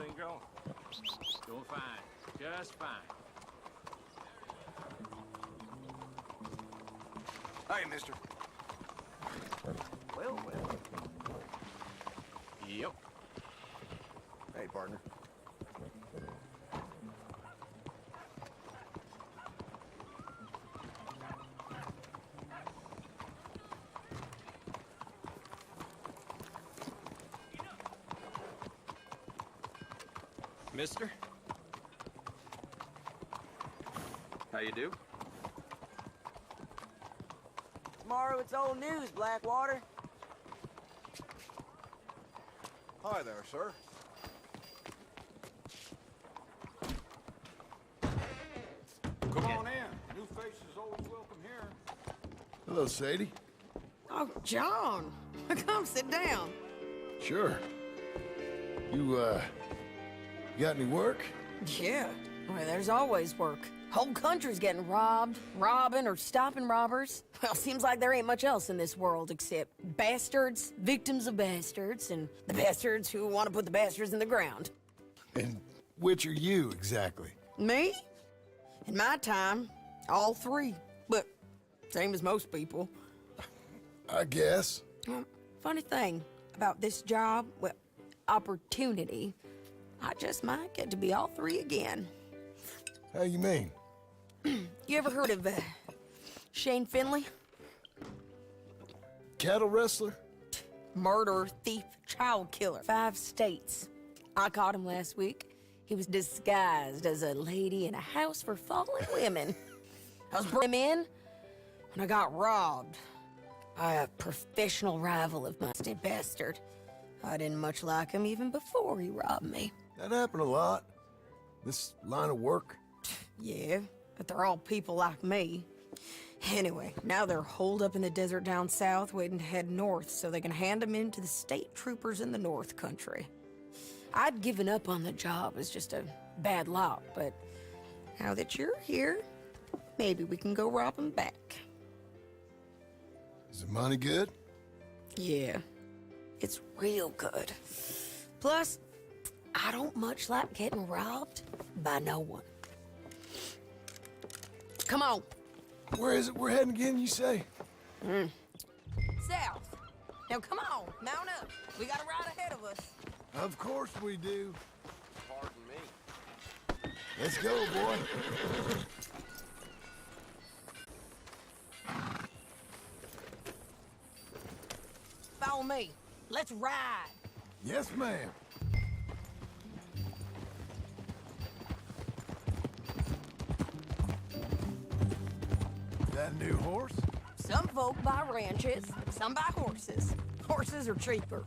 everything going? Doing fine. Just fine. Hey, mister. Well. Yep. Hey, partner. Mister? How you do? Tomorrow it's old news, Blackwater. Hi there, sir. Come on in. New faces always welcome here. Hello, Sadie. Oh, John. Come sit down. Sure. You got any work? Yeah. Well, there's always work. Whole country's getting robbed, robbing, or stopping robbers. Well, seems like there ain't much else in this world except bastards, victims of bastards, and the bastards who want to put the bastards in the ground. And which are you, exactly? Me? In my time, all three. But same as most people. I guess. Well, funny thing about this job, well, opportunity, I just might get to be all three again. How you mean? You ever heard of Shane Finley? Cattle wrestler? Murderer, thief, child killer. 5 states. I caught him last week. He was disguised as a lady in a house for fallen women. I was bringing him in when I got robbed by a professional rival of mine, a bastard. I didn't much like him even before he robbed me. That happened a lot. This line of work. Yeah, but they're all people like me. Anyway, now they're holed up in the desert down south, waiting to head north so they can hand them in to the state troopers in the north country. I'd given up on the job as just a bad lot, but now that you're here, maybe we can go rob them back. Is the money good? Yeah, it's real good. Plus, I don't much like getting robbed by no one. Come on. Where is it we're heading again, you say? South. Now come on, mount up. We got a ride ahead of us. Of course we do. Pardon me. Let's go, boy. Follow me. Let's ride. Yes, ma'am. That new horse? Some folk buy ranches, some buy horses. Horses are cheaper.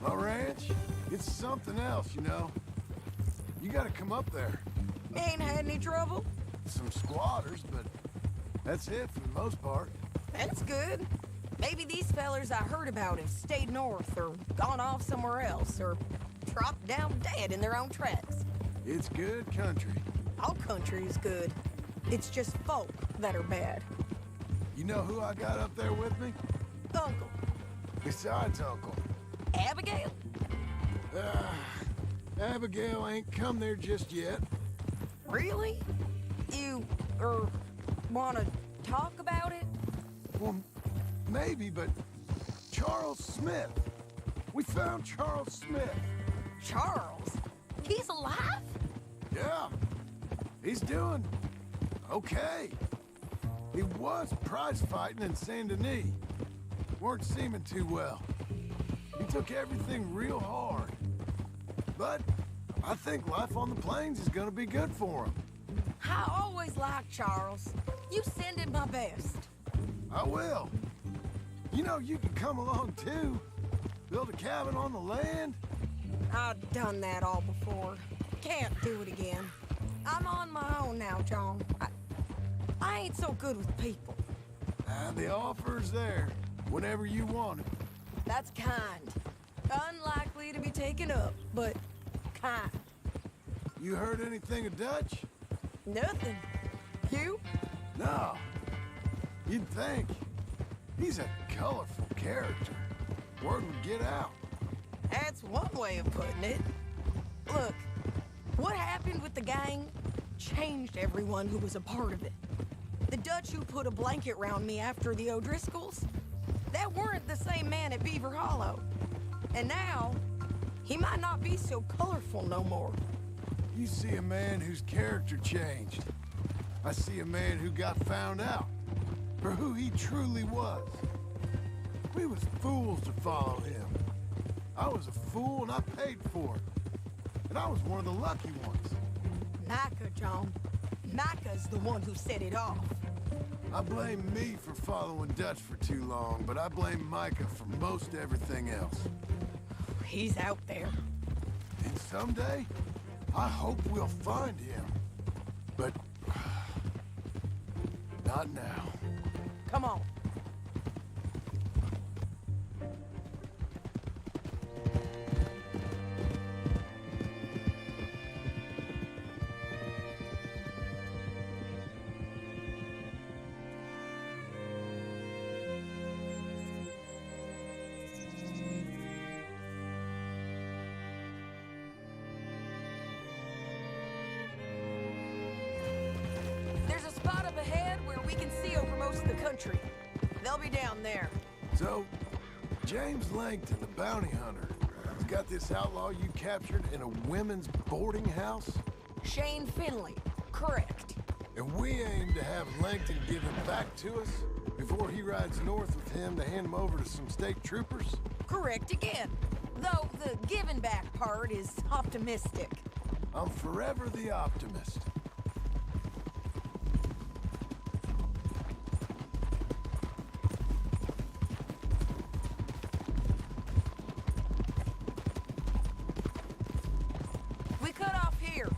My ranch? It's something else, you know. You gotta come up there. Ain't had any trouble? Some squatters, but that's it for the most part. That's good. Maybe these fellers I heard about have stayed north or gone off somewhere else or dropped down dead in their own tracks. It's good country. All country is good. It's just folk that are bad. You know who I got up there with me? Uncle. Besides Uncle. Abigail? Abigail ain't come there just yet. Really? You, wanna talk about it? Well, maybe, but Charles Smith. We found Charles Smith. Charles? He's alive? Yeah. He's doing okay. He was prize fighting in Saint Denis. Weren't seeming too well. He took everything real hard. But I think life on the plains is gonna be good for him. I always liked Charles. You send him my best. I will. You know, you can come along too. Build a cabin on the land. I've done that all before. Can't do it again. I'm on my own now, John. I ain't so good with people. The offer's there, whenever you want it. That's kind. Unlikely to be taken up, but kind. You heard anything of Dutch? Nothing. You? No. You'd think. He's a colorful character. word would get out. That's one way of putting it. Look, what happened with the gang changed everyone who was a part of it. The Dutch who put a blanket round me after the O'Driscolls, that weren't the same man at Beaver Hollow. And now, he might not be so colorful no more. You see a man whose character changed. I see a man who got found out for who he truly was. We was fools to follow him. I was a fool and I paid for it. And I was one of the lucky ones. Micah, John. Micah's the one who set it off. I blame me for following Dutch for too long, but I blame Micah for most everything else. He's out there. And someday, I hope we'll find him. But not now. Come on. There's a spot up ahead where we can see over most of the country. They'll be down there. So, James Langton, the bounty hunter, has got this outlaw you captured in a women's boarding house? Shane Finley. Correct. And we aim to have Langton give him back to us before he rides north with him to hand him over to some state troopers? Correct again. Though the giving back part is optimistic. I'm forever the optimist. We cut off here.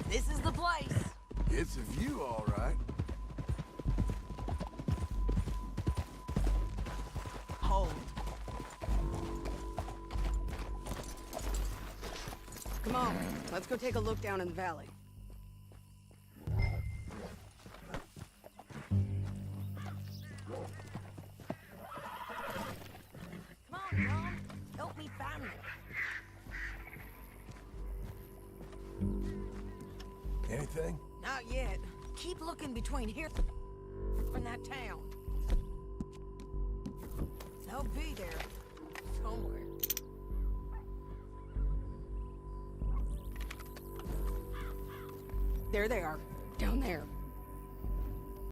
This is the place. It's a view, all right. Hold. Come on, let's go take a look down in the valley. Come on, Mom. Help me find it. Anything? Not yet. Keep looking between here and that town. They'll be there somewhere. There they are, down there.